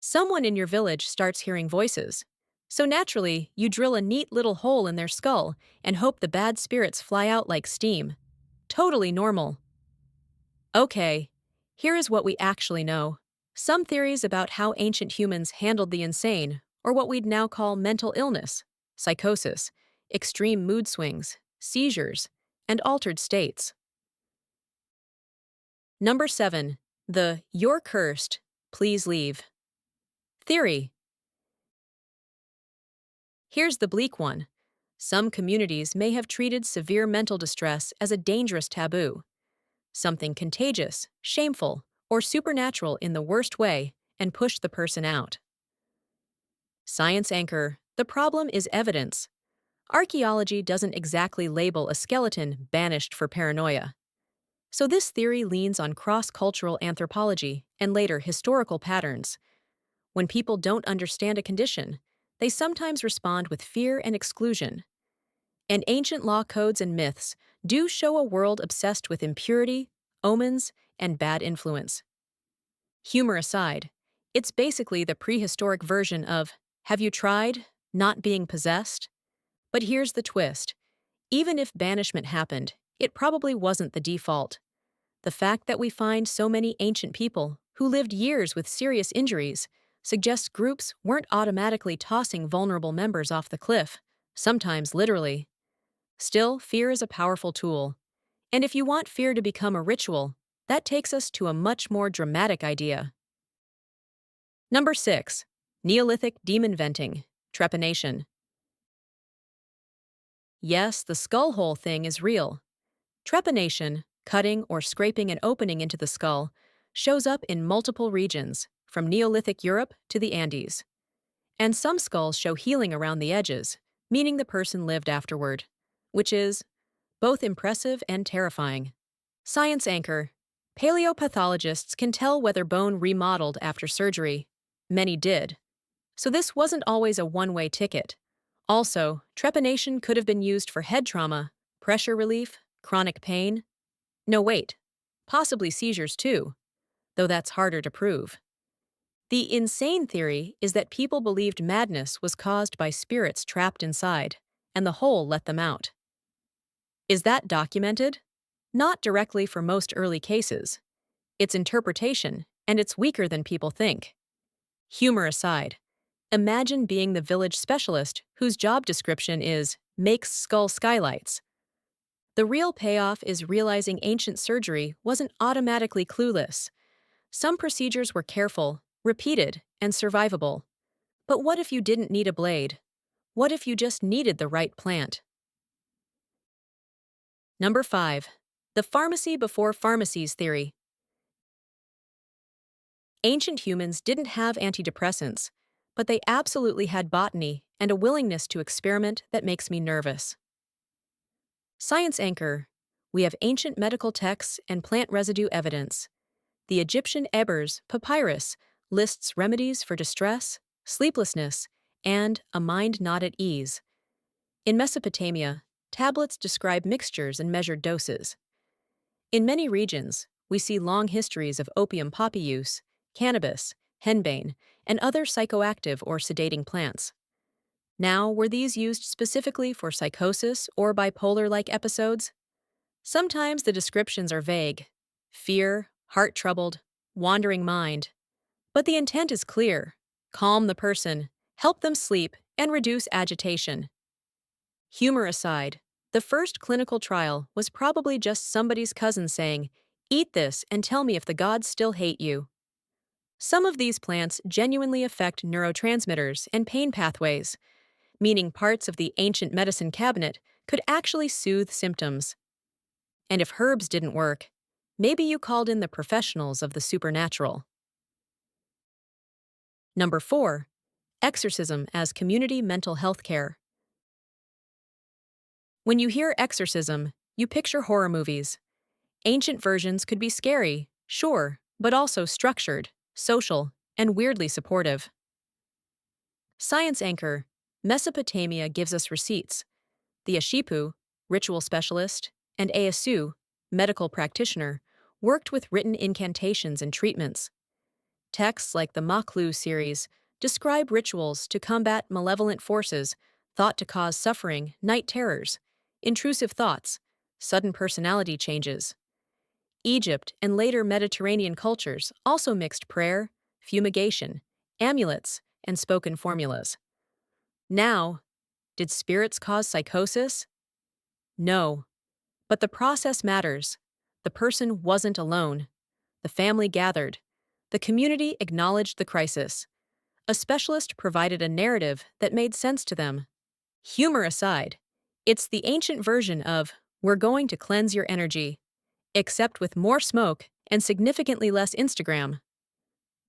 Someone in your village starts hearing voices. So naturally, you drill a neat little hole in their skull and hope the bad spirits fly out like steam. Totally normal. Okay, here is what we actually know. Some theories about how ancient humans handled the insane, or what we'd now call mental illness, psychosis, extreme mood swings, seizures, and altered states. Number 7. The "you're cursed, please leave" theory. Here's the bleak one. Some communities may have treated severe mental distress as a dangerous taboo, something contagious, shameful, or supernatural in the worst way, and pushed the person out. Science anchor: the problem is evidence. Archaeology doesn't exactly label a skeleton banished for paranoia. So this theory leans on cross-cultural anthropology and later historical patterns. When people don't understand a condition, they sometimes respond with fear and exclusion. And ancient law codes and myths do show a world obsessed with impurity, omens, and bad influence. Humor aside, it's basically the prehistoric version of "have you tried not being possessed?" But here's the twist. Even if banishment happened, it probably wasn't the default. The fact that we find so many ancient people who lived years with serious injuries suggests groups weren't automatically tossing vulnerable members off the cliff, sometimes literally. Still, fear is a powerful tool. And if you want fear to become a ritual, that takes us to a much more dramatic idea. Number 6. Neolithic demon venting, trepanation. Yes, the skull hole thing is real. Trepanation, cutting or scraping an opening into the skull, shows up in multiple regions, from Neolithic Europe to the Andes. And some skulls show healing around the edges, meaning the person lived afterward, which is both impressive and terrifying. Science anchor: paleopathologists can tell whether bone remodeled after surgery. Many did. So this wasn't always a one-way ticket. Also, trepanation could have been used for head trauma, pressure relief, chronic pain. No, wait. Possibly seizures too, though that's harder to prove. The insane theory is that people believed madness was caused by spirits trapped inside, and the hole let them out. Is that documented? Not directly for most early cases. It's interpretation, and it's weaker than people think. Humor aside, imagine being the village specialist whose job description is "makes skull skylights." The real payoff is realizing ancient surgery wasn't automatically clueless. Some procedures were careful, repeated, and survivable. But what if you didn't need a blade? What if you just needed the right plant? Number 5. The pharmacy before pharmacies theory. Ancient humans didn't have antidepressants, but they absolutely had botany and a willingness to experiment that makes me nervous. Science anchor: we have ancient medical texts and plant residue evidence. The Egyptian Ebers papyrus lists remedies for distress, sleeplessness, and a mind not at ease. In Mesopotamia, tablets describe mixtures and measured doses. In many regions, we see long histories of opium poppy use, cannabis, henbane, and other psychoactive or sedating plants. Now, were these used specifically for psychosis or bipolar-like episodes? Sometimes the descriptions are vague: fear, heart troubled, wandering mind. But the intent is clear: calm the person, help them sleep, and reduce agitation. Humor aside, the first clinical trial was probably just somebody's cousin saying, "Eat this and tell me if the gods still hate you." Some of these plants genuinely affect neurotransmitters and pain pathways, meaning parts of the ancient medicine cabinet could actually soothe symptoms. And if herbs didn't work, maybe you called in the professionals of the supernatural. Number 4. Exorcism as community mental health care. When you hear exorcism, you picture horror movies. Ancient versions could be scary, sure, but also structured, social, and weirdly supportive. Science anchor: Mesopotamia gives us receipts. The Ashipu, ritual specialist, and Easu, medical practitioner, worked with written incantations and treatments. Texts like the Maklu series describe rituals to combat malevolent forces thought to cause suffering, night terrors, intrusive thoughts, sudden personality changes. Egypt and later Mediterranean cultures also mixed prayer, fumigation, amulets, and spoken formulas. Now, did spirits cause psychosis? No. But the process matters. The person wasn't alone. The family gathered. The community acknowledged the crisis. A specialist provided a narrative that made sense to them. Humor aside, it's the ancient version of, "We're going to cleanse your energy," except with more smoke and significantly less Instagram.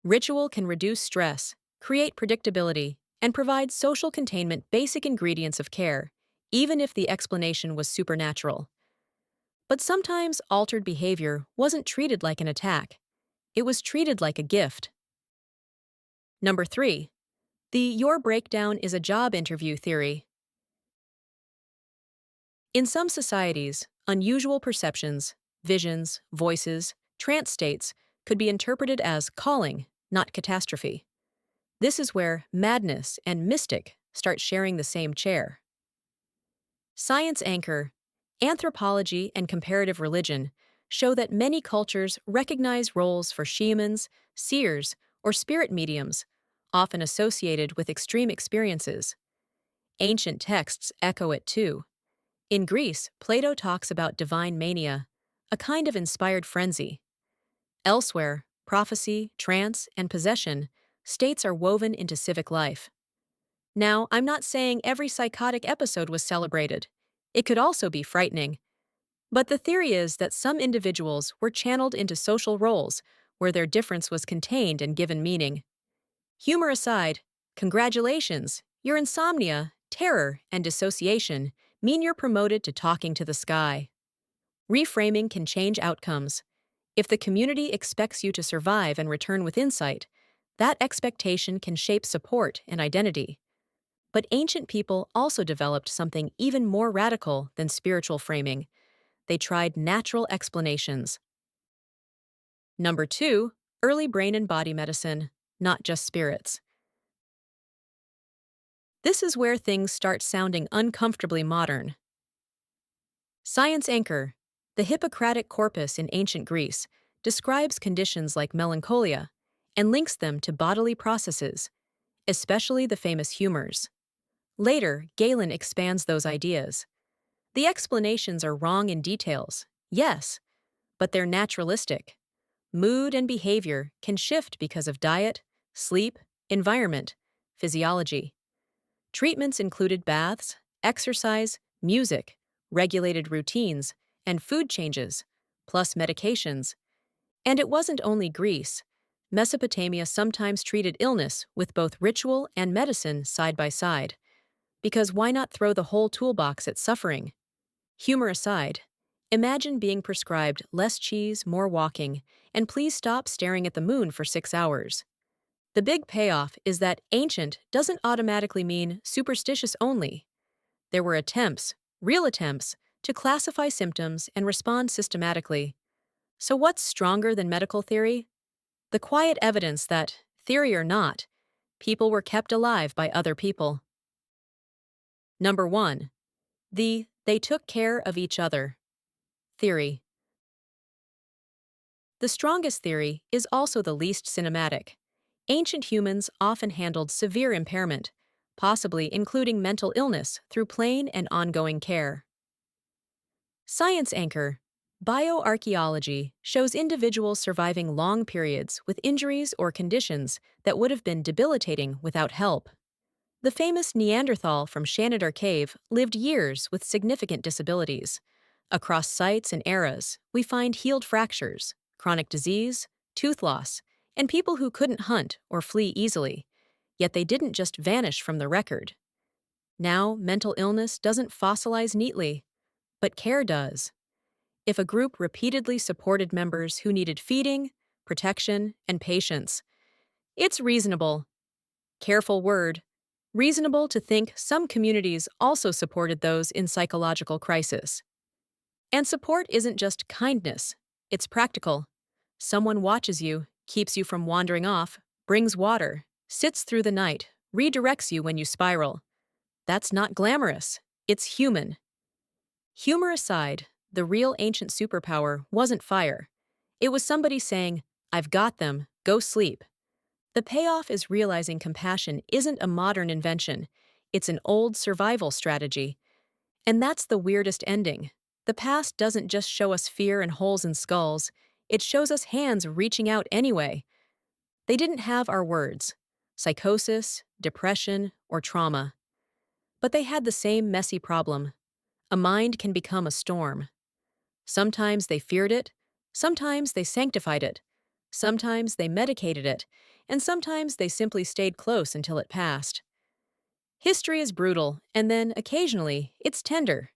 Ritual can reduce stress, create predictability, and provide social containment basic ingredients of care, even if the explanation was supernatural. But sometimes altered behavior wasn't treated like an attack. It was treated like a gift. Number 3. The "your breakdown is a job interview" theory. In some societies, unusual perceptions, visions, voices, trance states could be interpreted as calling, not catastrophe. This is where madness and mystic start sharing the same chair. Science anchor, anthropology, and comparative religion show that many cultures recognize roles for shamans, seers, or spirit mediums, often associated with extreme experiences. Ancient texts echo it too. In Greece, Plato talks about divine mania, a kind of inspired frenzy. Elsewhere, prophecy, trance, and possession states are woven into civic life. Now, I'm not saying every psychotic episode was celebrated. It could also be frightening. But the theory is that some individuals were channeled into social roles where their difference was contained and given meaning. Humor aside, congratulations, your insomnia, terror, and dissociation mean you're promoted to talking to the sky. Reframing can change outcomes. If the community expects you to survive and return with insight, that expectation can shape support and identity. But ancient people also developed something even more radical than spiritual framing. They tried natural explanations. Number 2, early brain and body medicine, not just spirits. This is where things start sounding uncomfortably modern. Science anchor, the Hippocratic corpus in ancient Greece, describes conditions like melancholia and links them to bodily processes, especially the famous humors. Later, Galen expands those ideas. The explanations are wrong in details, yes, but they're naturalistic. Mood and behavior can shift because of diet, sleep, environment, physiology. Treatments included baths, exercise, music, regulated routines, and food changes, plus medications. And it wasn't only Greece. Mesopotamia sometimes treated illness with both ritual and medicine side by side. Because why not throw the whole toolbox at suffering? Humor aside, imagine being prescribed less cheese, more walking, and please stop staring at the moon for 6 hours. The big payoff is that ancient doesn't automatically mean superstitious only. There were attempts, real attempts, to classify symptoms and respond systematically. So what's stronger than medical theory? The quiet evidence that, theory or not, people were kept alive by other people. Number 1. They took care of each other theory. The strongest theory is also the least cinematic. Ancient humans often handled severe impairment, possibly including mental illness, through plain and ongoing care. Science anchor, bioarchaeology shows individuals surviving long periods with injuries or conditions that would have been debilitating without help. The famous Neanderthal from Shanidar Cave lived years with significant disabilities. Across sites and eras, we find healed fractures, chronic disease, tooth loss, and people who couldn't hunt or flee easily. Yet they didn't just vanish from the record. Now, mental illness doesn't fossilize neatly, but care does. If a group repeatedly supported members who needed feeding, protection, and patience, it's reasonable, careful word, reasonable to think some communities also supported those in psychological crisis. And support isn't just kindness, it's practical. Someone watches you, keeps you from wandering off, brings water, sits through the night, redirects you when you spiral. That's not glamorous. It's human. Humor aside, the real ancient superpower wasn't fire. It was somebody saying, I've got them, go sleep. The payoff is realizing compassion isn't a modern invention, it's an old survival strategy. And that's the weirdest ending. The past doesn't just show us fear and holes in skulls, it shows us hands reaching out anyway. They didn't have our words psychosis, depression, or trauma. But they had the same messy problem. A mind can become a storm. Sometimes they feared it, sometimes they sanctified it, sometimes they medicated it, and sometimes they simply stayed close until it passed. History is brutal, and then, occasionally, it's tender.